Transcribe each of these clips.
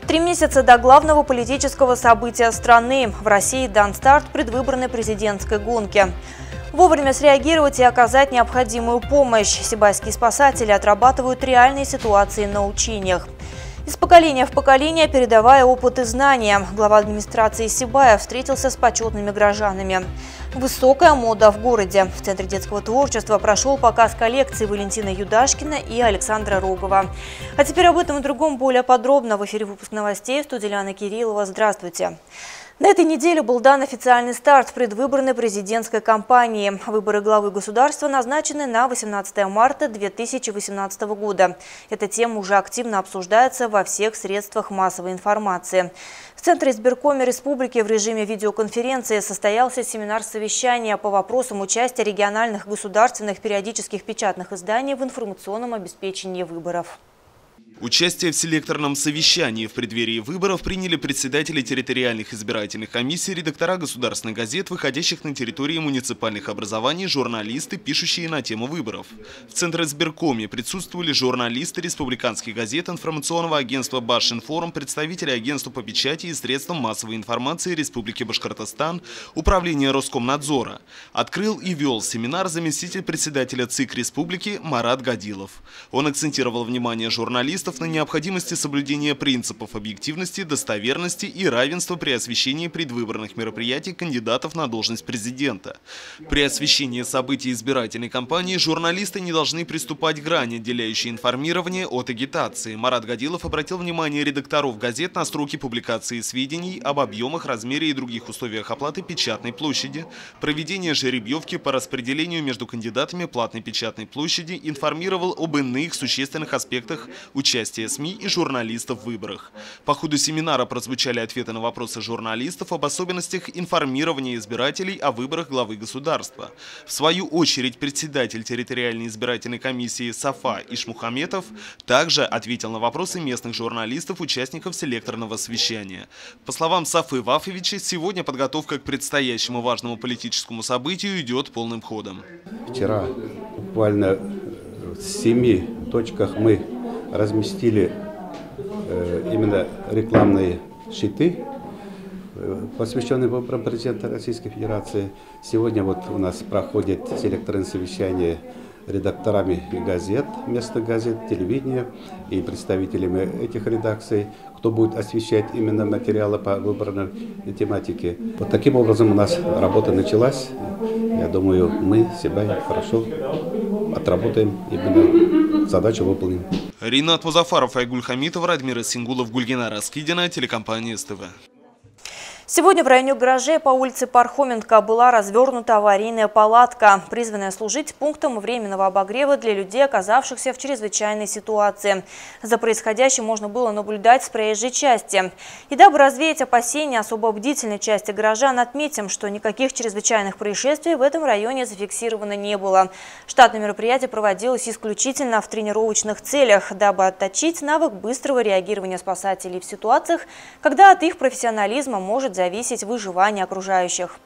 3 месяца до главного политического события страны. В России дан старт предвыборной президентской гонки. Вовремя среагировать и оказать необходимую помощь. Сибайские спасатели отрабатывают реальные ситуации на учениях. Из поколения в поколение передавая опыт и знания. Глава администрации Сибая встретился с почетными горожанами. Высокая мода в городе. В Центре детского творчества прошел показ коллекции Валентина Юдашкина и Александра Рогова. А теперь об этом и другом более подробно. В эфире выпуск новостей. В студии Ляна Кириллова. Здравствуйте. На этой неделе был дан официальный старт предвыборной президентской кампании. Выборы главы государства назначены на 18 марта 2018 года. Эта тема уже активно обсуждается во всех средствах массовой информации. В Центре избиркома республики в режиме видеоконференции состоялся семинар-совещания по вопросам участия региональных государственных периодических печатных изданий в информационном обеспечении выборов. Участие в селекторном совещании в преддверии выборов приняли председатели территориальных избирательных комиссий, редактора государственных газет, выходящих на территории муниципальных образований, журналисты, пишущие на тему выборов. В Центробизбиркоме присутствовали журналисты республиканских газет, информационного агентства «Башинформ», представители агентства по печати и средствам массовой информации Республики Башкортостан, управления Роскомнадзора. Открыл и вел семинар заместитель председателя ЦИК Республики Марат Гадилов. Он акцентировал внимание журналистов на необходимости соблюдения принципов объективности, достоверности и равенства при освещении предвыборных мероприятий кандидатов на должность президента. При освещении событий избирательной кампании журналисты не должны приступать к грани, отделяющей информирование от агитации. Марат Гадилов обратил внимание редакторов газет на сроки публикации сведений об объемах, размере и других условиях оплаты печатной площади, проведения жеребьевки по распределению между кандидатами платной печатной площади, информировал об иных существенных аспектах участия СМИ и журналистов в выборах. По ходу семинара прозвучали ответы на вопросы журналистов об особенностях информирования избирателей о выборах главы государства. В свою очередь председатель территориальной избирательной комиссии Сафа Ишмухаметов также ответил на вопросы местных журналистов, участников селекторного совещания. По словам Сафы Вафовича, сегодня подготовка к предстоящему важному политическому событию идет полным ходом. Вчера буквально в 7 точках мы разместили именно рекламные щиты, посвященные выборам президента Российской Федерации. Сегодня вот у нас проходит селекторное совещание редакторами газет, местных газет, телевидения и представителями этих редакций, кто будет освещать именно материалы по выборной тематике. Вот таким образом у нас работа началась. Я думаю, мы себя хорошо отработаем, именно задачу выполним. Ринат Музафаров, Айгуль Хамитов, Радмир Сингулов, Гульгина Раскидина, телекомпания СТВ. Сегодня в районе гаражей по улице Пархоменко была развернута аварийная палатка, призванная служить пунктом временного обогрева для людей, оказавшихся в чрезвычайной ситуации. За происходящим можно было наблюдать с проезжей части. И дабы развеять опасения особо бдительной части горожан, отметим, что никаких чрезвычайных происшествий в этом районе зафиксировано не было. Штатное мероприятие проводилось исключительно в тренировочных целях, дабы отточить навык быстрого реагирования спасателей в ситуациях, когда от их профессионализма может зависеть выживание окружающих.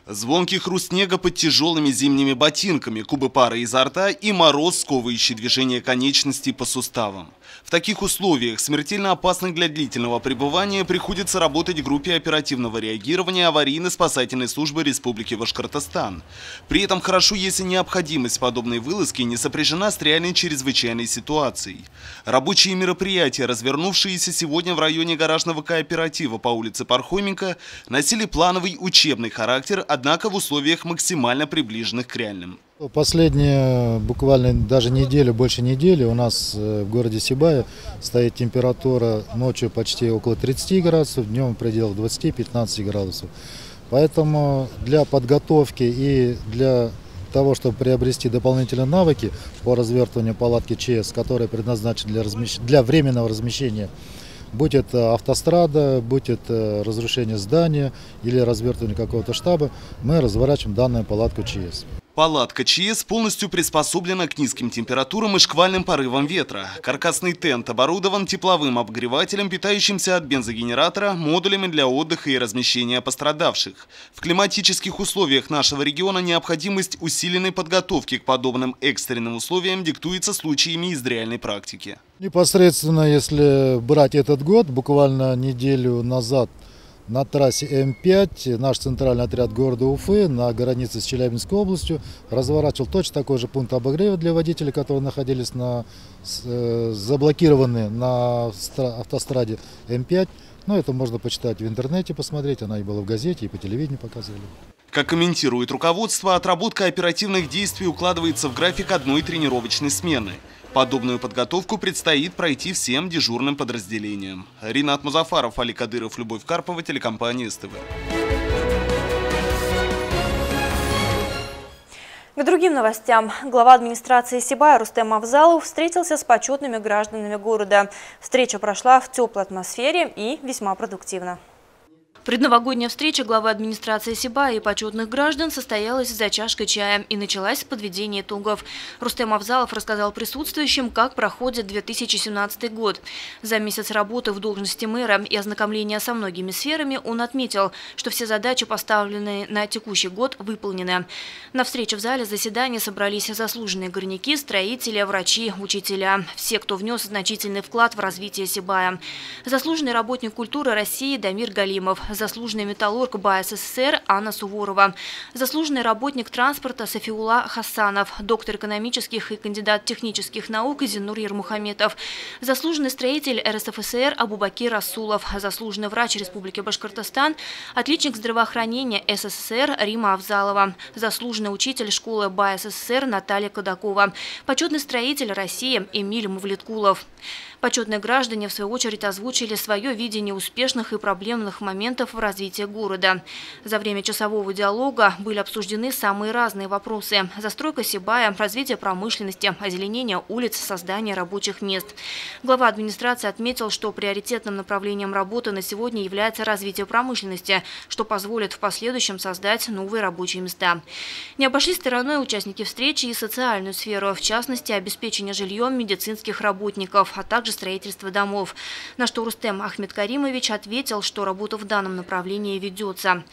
Звонкий хруст снега под тяжелыми зимними ботинками, кубы пара изо рта и мороз, сковывающий движение конечностей по суставам. В таких условиях, смертельно опасных для длительного пребывания, приходится работать группе оперативного реагирования аварийно-спасательной службы Республики Башкортостан. При этом хорошо, если необходимость подобной вылазки не сопряжена с реальной чрезвычайной ситуацией. Рабочие мероприятия, развернувшиеся сегодня в районе гаражного кооператива по улице Пархоменко, носили плановый учебный характер, однако в условиях максимально приближенных к реальным. Последние буквально даже неделю, больше недели у нас в городе Сибая стоит температура ночью почти около 30 градусов, днем в пределах 20-15 градусов. Поэтому для подготовки и для того, чтобы приобрести дополнительные навыки по развертыванию палатки ЧС, которые предназначены для временного размещения, будь это автострада, будь это разрушение здания или развертывание какого-то штаба, мы разворачиваем данную палатку ЧС. Палатка ЧС полностью приспособлена к низким температурам и шквальным порывам ветра. Каркасный тент оборудован тепловым обогревателем, питающимся от бензогенератора, модулями для отдыха и размещения пострадавших. В климатических условиях нашего региона необходимость усиленной подготовки к подобным экстренным условиям диктуется случаями из реальной практики. Непосредственно, если брать этот год, буквально неделю назад на трассе М5 наш центральный отряд города Уфы на границе с Челябинской областью разворачивал точно такой же пункт обогрева для водителей, которые находились заблокированы на автостраде М5. Но это можно почитать в интернете, посмотреть, она и была в газете, и по телевидению показывали. Как комментирует руководство, отработка оперативных действий укладывается в график одной тренировочной смены. Подобную подготовку предстоит пройти всем дежурным подразделениям. Ринат Музафаров, Али Кадыров, Любовь Карпова, телекомпания СТВ. К другим новостям. Глава администрации Сибая Рустем Авзалов встретился с почетными гражданами города. Встреча прошла в теплой атмосфере и весьма продуктивно. Предновогодняя встреча главы администрации Сибая и почетных граждан состоялась за чашкой чая и началась с подведения итогов. Рустем Авзалов рассказал присутствующим, как проходит 2017 год. За месяц работы в должности мэра и ознакомления со многими сферами он отметил, что все задачи, поставленные на текущий год, выполнены. На встрече в зале заседания собрались заслуженные горняки, строители, врачи, учителя. Все, кто внес значительный вклад в развитие Сибая. Заслуженный работник культуры России Дамир Галимов. Заслуженный металлург БАССР Анна Суворова, заслуженный работник транспорта Софиулла Хасанов, доктор экономических и кандидат технических наук Зинур Ермухаметов, заслуженный строитель РСФСР Абубакир Расулов, заслуженный врач Республики Башкортостан, отличник здравоохранения СССР Рима Авзалова, заслуженный учитель школы БАССР Наталья Кадакова, почетный строитель России Эмиль Мавлеткулов. Почетные граждане, в свою очередь, озвучили свое видение успешных и проблемных моментов в развитии города. За время часового диалога были обсуждены самые разные вопросы: застройка Сибая, развитие промышленности, озеленение улиц, создание рабочих мест. Глава администрации отметил, что приоритетным направлением работы на сегодня является развитие промышленности, что позволит в последующем создать новые рабочие места. Не обошли стороной участники встречи и социальную сферу, в частности, обеспечение жильем медицинских работников, а также строительство домов. На что Рустем Ахмедкаримович ответил, что работа в данном направлении ведется.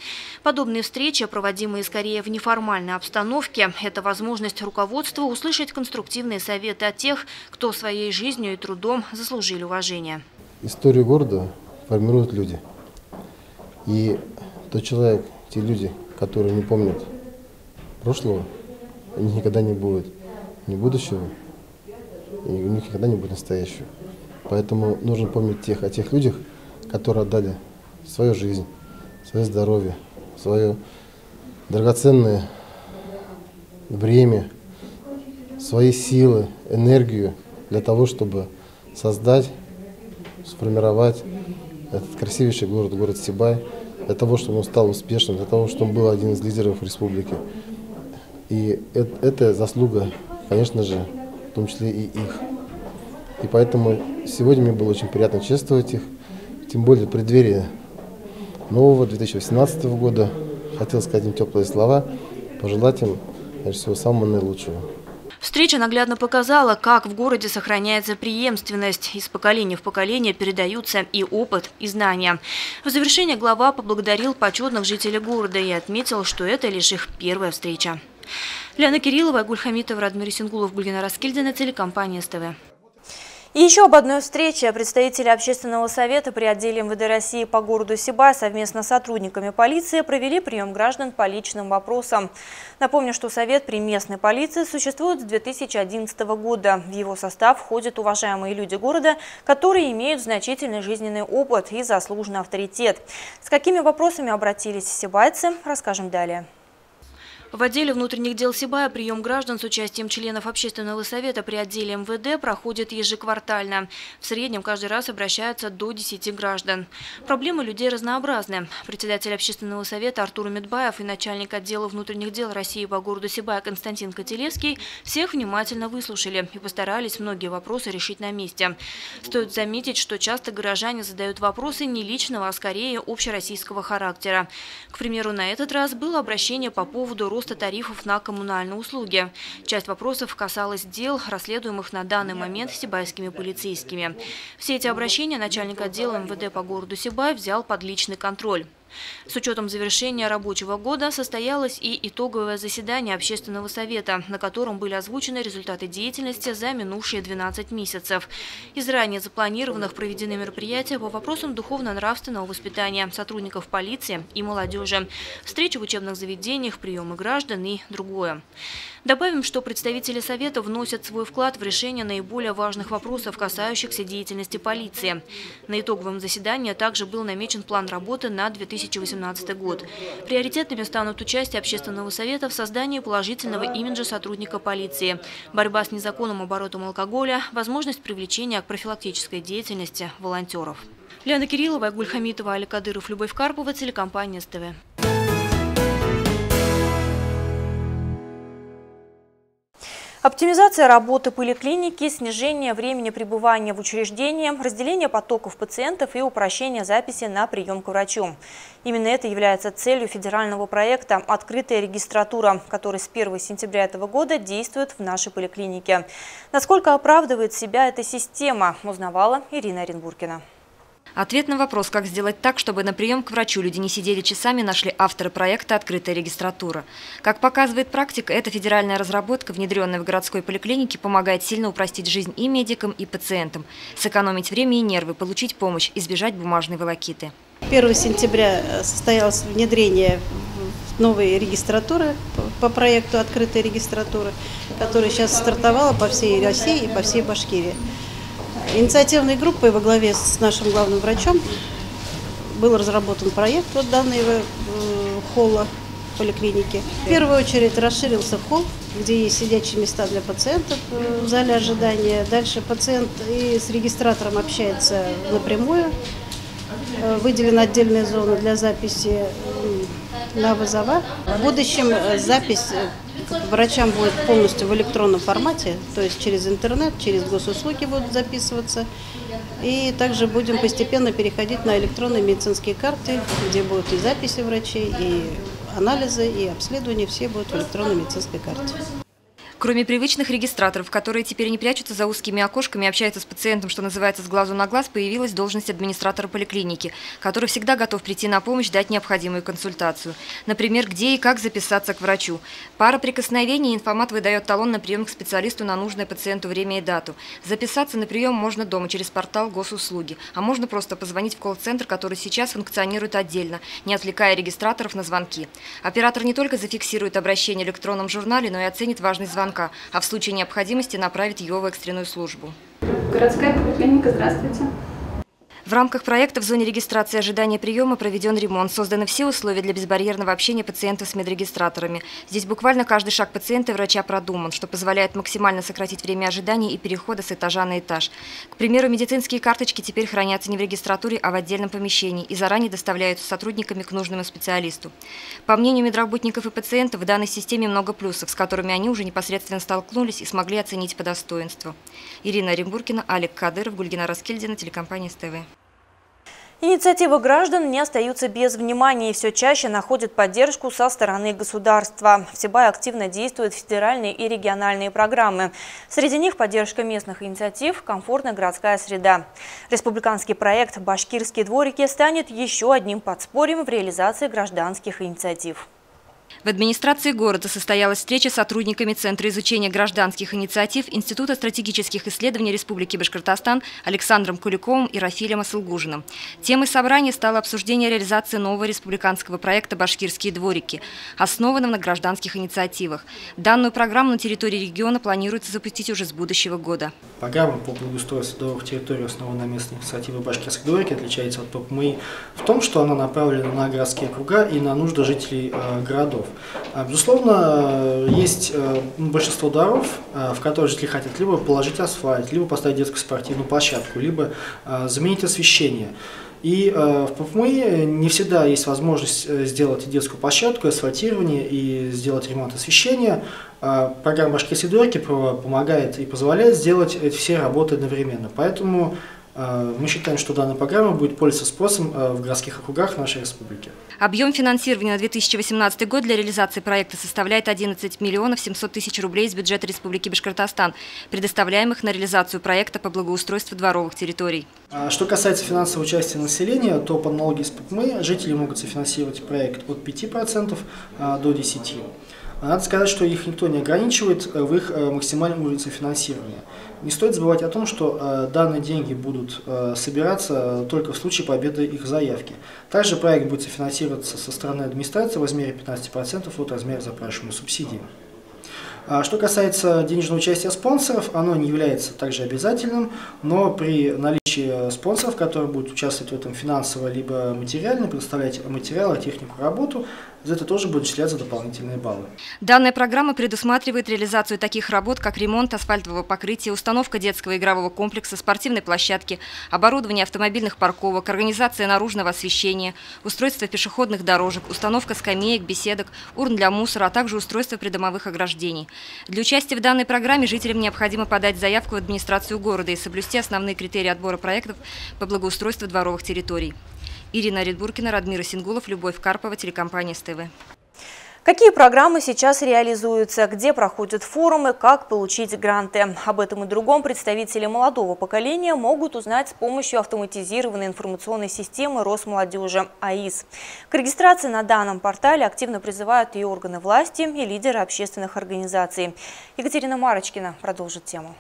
Подобные встречи, проводимые скорее в неформальной обстановке, это возможность руководства услышать конструктивные советы от тех, кто своей жизнью и трудом заслужили уважение. Историю города формируют люди. И тот человек, те люди, которые не помнят прошлого, у них никогда не будет ни будущего, и у них никогда не будет настоящего. Поэтому нужно помнить о тех людях, которые отдали свою жизнь, свое здоровье, свое драгоценное время, свои силы, энергию для того, чтобы создать, сформировать этот красивейший город, город Сибай, для того, чтобы он стал успешным, для того, чтобы он был один из лидеров республики. И это заслуга, конечно же, в том числе и их. И поэтому сегодня мне было очень приятно чествовать их, тем более в преддверии нового 2018 года. Хотел сказать им теплые слова, пожелать им всего самого наилучшего. Встреча наглядно показала, как в городе сохраняется преемственность. Из поколения в поколение передаются и опыт, и знания. В завершение глава поблагодарил почетных жителей города и отметил, что это лишь их первая встреча. Лена Кириллова, Айгуль Хамитова, Радмир Исенгулов, Гульгина Раскильдина, телекомпания СТВ. И еще об одной встрече. Представители общественного совета при отделе МВД России по городу Сибай совместно с сотрудниками полиции провели прием граждан по личным вопросам. Напомню, что совет при местной полиции существует с 2011 года. В его состав входят уважаемые люди города, которые имеют значительный жизненный опыт и заслуженный авторитет. С какими вопросами обратились сибайцы, расскажем далее. В отделе внутренних дел Сибая прием граждан с участием членов общественного совета при отделе МВД проходит ежеквартально. В среднем каждый раз обращаются до 10 граждан. Проблемы людей разнообразны. Председатель общественного совета Артур Медбаев и начальник отдела внутренних дел России по городу Сибая Константин Котелевский всех внимательно выслушали и постарались многие вопросы решить на месте. Стоит заметить, что часто горожане задают вопросы не личного, а скорее общероссийского характера. К примеру, на этот раз было обращение по поводу роста тарифов на коммунальные услуги. Часть вопросов касалась дел, расследуемых на данный момент сибайскими полицейскими. Все эти обращения начальник отдела МВД по городу Сибай взял под личный контроль. С учетом завершения рабочего года состоялось и итоговое заседание Общественного совета, на котором были озвучены результаты деятельности за минувшие 12 месяцев. Из ранее запланированных проведены мероприятия по вопросам духовно-нравственного воспитания сотрудников полиции и молодежи, встречи в учебных заведениях, приемы граждан и другое. Добавим, что представители Совета вносят свой вклад в решение наиболее важных вопросов, касающихся деятельности полиции. На итоговом заседании также был намечен план работы на 2018 год. Приоритетными станут участие Общественного совета в создании положительного имиджа сотрудника полиции, борьба с незаконным оборотом алкоголя, возможность привлечения к профилактической деятельности волонтеров. Лена Кириллова, Айгуль Хамитова, Алик Кадыров, Любовь Карпова, телекомпания СТВ. Оптимизация работы поликлиники, снижение времени пребывания в учреждении, разделение потоков пациентов и упрощение записи на прием к врачу. Именно это является целью федерального проекта «Открытая регистратура», который с 1 сентября этого года действует в нашей поликлинике. Насколько оправдывает себя эта система, узнавала Ирина Оренбургина. Ответ на вопрос, как сделать так, чтобы на прием к врачу люди не сидели часами, нашли авторы проекта «Открытая регистратура». Как показывает практика, эта федеральная разработка, внедренная в городской поликлинике, помогает сильно упростить жизнь и медикам, и пациентам, сэкономить время и нервы, получить помощь, избежать бумажной волокиты. 1 сентября состоялось внедрение новой регистратуры по проекту «Открытая регистратура», которая сейчас стартовала по всей России и по всей Башкирии. Инициативной группой во главе с нашим главным врачом был разработан проект данного холла поликлиники. В первую очередь расширился холл, где есть сидячие места для пациентов в зале ожидания. Дальше пациент и с регистратором общается напрямую. Выделена отдельная зона для записи на вызова. В будущем запись врачам будет полностью в электронном формате, то есть через интернет, через госуслуги будут записываться. И также будем постепенно переходить на электронные медицинские карты, где будут и записи врачей, и анализы, и обследования, все будут в электронной медицинской карте. Кроме привычных регистраторов, которые теперь не прячутся за узкими окошками и общаются с пациентом, что называется, с глазу на глаз, появилась должность администратора поликлиники, который всегда готов прийти на помощь, дать необходимую консультацию. Например, где и как записаться к врачу. Пара прикосновений, и информат выдает талон на прием к специалисту на нужное пациенту время и дату. Записаться на прием можно дома через портал госуслуги, а можно просто позвонить в колл-центр, который сейчас функционирует отдельно, не отвлекая регистраторов на звонки. Оператор не только зафиксирует обращение в электронном журнале, но и оценит важность звонка, а в случае необходимости направит его в экстренную службу. Городская поликлиника, здравствуйте. В рамках проекта в зоне регистрации ожидания приема проведен ремонт. Созданы все условия для безбарьерного общения пациентов с медрегистраторами. Здесь буквально каждый шаг пациента и врача продуман, что позволяет максимально сократить время ожидания и перехода с этажа на этаж. К примеру, медицинские карточки теперь хранятся не в регистратуре, а в отдельном помещении и заранее доставляются сотрудниками к нужному специалисту. По мнению медработников и пациентов, в данной системе много плюсов, с которыми они уже непосредственно столкнулись и смогли оценить по достоинству. Ирина Оренбургина, Алик Кадыров, Гульгина Раскельдина, телекомпания СТВ. Инициативы граждан не остаются без внимания и все чаще находят поддержку со стороны государства. В Сибае активно действуют федеральные и региональные программы. Среди них поддержка местных инициатив, комфортная городская среда. Республиканский проект «Башкирские дворики» станет еще одним подспорьем в реализации гражданских инициатив. В администрации города состоялась встреча с сотрудниками Центра изучения гражданских инициатив Института стратегических исследований Республики Башкортостан Александром Куликовым и Рафилем Асылгужиным. Темой собрания стало обсуждение реализации нового республиканского проекта «Башкирские дворики», основанного на гражданских инициативах. Данную программу на территории региона планируется запустить уже с будущего года. Программа по благоустройству дворовых территорий, основанная на местной инициативе «Башкирские дворики», отличается от ППМИ в том, что она направлена на городские округа и на нужды жителей городов. Безусловно, есть большинство дворов, в которых жители хотят либо положить асфальт, либо поставить детскую спортивную площадку, либо заменить освещение. И в ППМИ не всегда есть возможность сделать детскую площадку, асфальтирование и сделать ремонт освещения. Программа «Башкирские дворики» помогает и позволяет сделать эти все работы одновременно. Поэтому Мы считаем, что данная программа будет пользоваться спросом в городских округах нашей республики. Объем финансирования на 2018 год для реализации проекта составляет 11 миллионов 700 тысяч рублей из бюджета Республики Башкортостан, предоставляемых на реализацию проекта по благоустройству дворовых территорий. Что касается финансового участия населения, то по аналогии с ППМ жители могут софинансировать проект от 5% до 10%. Надо сказать, что их никто не ограничивает в их максимальном уровне софинансирования. Не стоит забывать о том, что данные деньги будут собираться только в случае победы их заявки. Также проект будет софинансироваться со стороны администрации в размере 15% от размера запрашиваемой субсидии. Что касается денежного участия спонсоров, оно не является также обязательным, но при наличии спонсоров, которые будут участвовать в этом финансово либо материально, предоставлять материалы, технику, работу, за это тоже будут начисляться дополнительные баллы. Данная программа предусматривает реализацию таких работ, как ремонт асфальтового покрытия, установка детского игрового комплекса, спортивной площадки, оборудование автомобильных парковок, организация наружного освещения, устройство пешеходных дорожек, установка скамеек, беседок, урн для мусора, а также устройство придомовых ограждений. Для участия в данной программе жителям необходимо подать заявку в администрацию города и соблюсти основные критерии отбора проектов по благоустройству дворовых территорий. Ирина Редбуркина, Радмир Сингулов, Любовь Карпова, телекомпания СТВ. Какие программы сейчас реализуются, где проходят форумы, как получить гранты? Об этом и другом представители молодого поколения могут узнать с помощью автоматизированной информационной системы Росмолодежи АИС. К регистрации на данном портале активно призывают и органы власти, и лидеры общественных организаций. Екатерина Марочкина продолжит тему.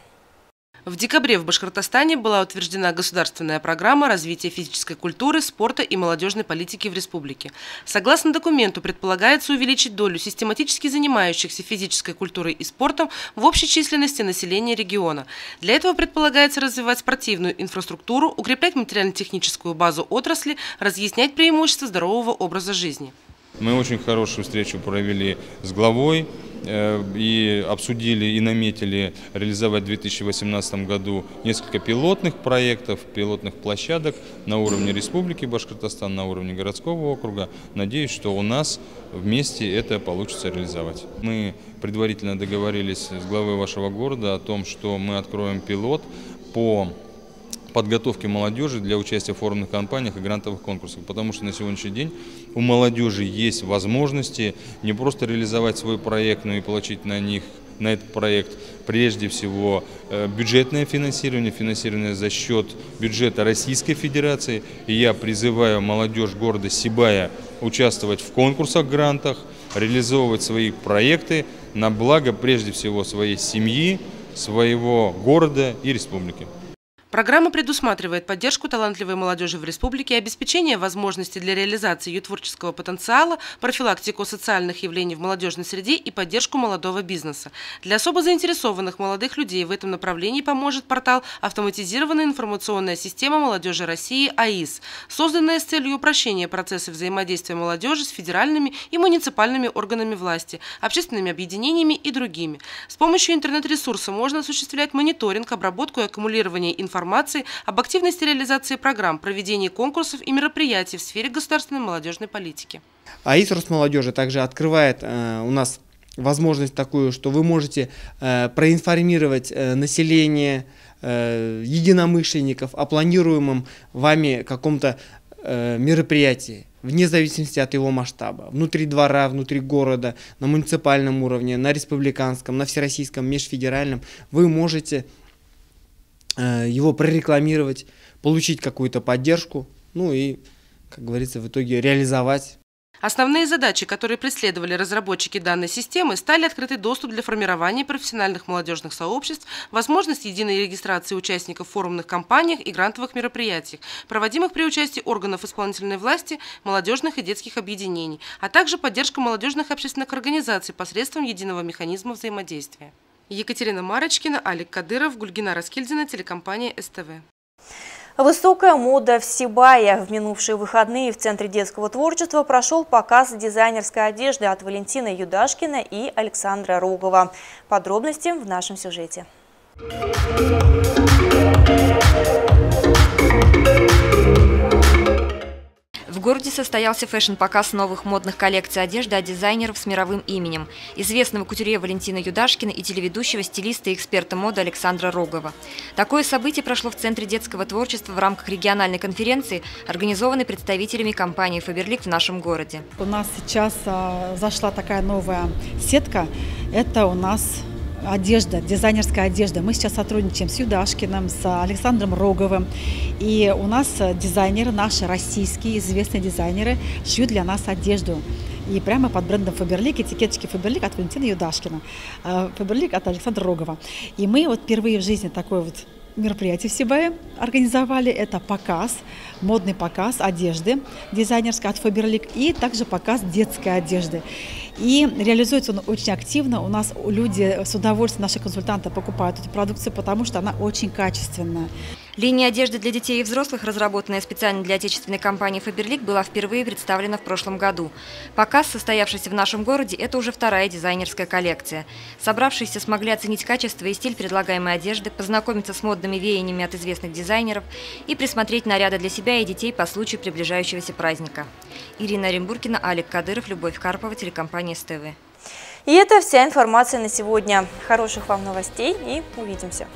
В декабре в Башкортостане была утверждена государственная программа развития физической культуры, спорта и молодежной политики в республике. Согласно документу, предполагается увеличить долю систематически занимающихся физической культурой и спортом в общей численности населения региона. Для этого предполагается развивать спортивную инфраструктуру, укреплять материально-техническую базу отрасли, разъяснять преимущества здорового образа жизни. Мы очень хорошую встречу провели с главой и обсудили и наметили реализовать в 2018 году несколько пилотных проектов, пилотных площадок на уровне Республики Башкортостан, на уровне городского округа. Надеюсь, что у нас вместе это получится реализовать. Мы предварительно договорились с главой вашего города о том, что мы откроем пилот по подготовки молодежи для участия в форумных кампаниях и грантовых конкурсах, потому что на сегодняшний день у молодежи есть возможности не просто реализовать свой проект, но и получить на этот проект прежде всего бюджетное финансирование за счет бюджета Российской Федерации. И я призываю молодежь города Сибая участвовать в конкурсах, грантах, реализовывать свои проекты на благо прежде всего своей семьи, своего города и республики. Программа предусматривает поддержку талантливой молодежи в республике, обеспечение возможностей для реализации ее творческого потенциала, профилактику социальных явлений в молодежной среде и поддержку молодого бизнеса. Для особо заинтересованных молодых людей в этом направлении поможет портал «Автоматизированная информационная система молодежи России АИС», созданная с целью упрощения процесса взаимодействия молодежи с федеральными и муниципальными органами власти, общественными объединениями и другими. С помощью интернет-ресурса можно осуществлять мониторинг, обработку и аккумулирование информации об активности реализации программ, проведении конкурсов и мероприятий в сфере государственной молодежной политики. АИС Росмолодежи также открывает у нас возможность такую, что вы можете проинформировать население, единомышленников о планируемом вами каком-то мероприятии, вне зависимости от его масштаба, внутри двора, внутри города, на муниципальном уровне, на республиканском, на всероссийском, межфедеральном. Вы можете его прорекламировать, получить какую-то поддержку, ну и, как говорится, в итоге реализовать. Основные задачи, которые преследовали разработчики данной системы, стали открытый доступ для формирования профессиональных молодежных сообществ, возможность единой регистрации участников в форумных кампаниях и грантовых мероприятиях, проводимых при участии органов исполнительной власти, молодежных и детских объединений, а также поддержка молодежных общественных организаций посредством единого механизма взаимодействия. Екатерина Марочкина, Алик Кадыров, Гульгина Раскильдина, телекомпания СТВ. Высокая мода в Сибае. В минувшие выходные в Центре детского творчества прошел показ дизайнерской одежды от Валентины Юдашкина и Александра Рогова. Подробности в нашем сюжете. В В городе состоялся фэшн-показ новых модных коллекций одежды от дизайнеров с мировым именем, известного кутюрье Валентина Юдашкина и телеведущего, стилиста и эксперта моды Александра Рогова. Такое событие прошло в Центре детского творчества в рамках региональной конференции, организованной представителями компании «Фаберлик» в нашем городе. У нас сейчас зашла такая новая сетка. Это у нас одежда, дизайнерская одежда. Мы сейчас сотрудничаем с Юдашкиным, с Александром Роговым. И у нас дизайнеры, наши российские известные дизайнеры, шьют для нас одежду. И прямо под брендом Фаберлик, этикеточки Фаберлик от Валентина Юдашкина, Фаберлик от Александра Рогова. И мы вот впервые в жизни такое вот мероприятие в Сибае организовали. Это показ, модный показ одежды дизайнерской от Фаберлик и также показ детской одежды. И реализуется он очень активно. У нас люди с удовольствием, наши консультанты покупают эту продукцию, потому что она очень качественная. Линия одежды для детей и взрослых, разработанная специально для отечественной компании «Фаберлик», была впервые представлена в прошлом году. Показ, состоявшийся в нашем городе, это уже вторая дизайнерская коллекция. Собравшиеся смогли оценить качество и стиль предлагаемой одежды, познакомиться с модными веяниями от известных дизайнеров и присмотреть наряды для себя и детей по случаю приближающегося праздника. Ирина Оренбургина, Алик Кадыров, Любовь Карпова, телекомпания СТВ. И это вся информация на сегодня. Хороших вам новостей и увидимся.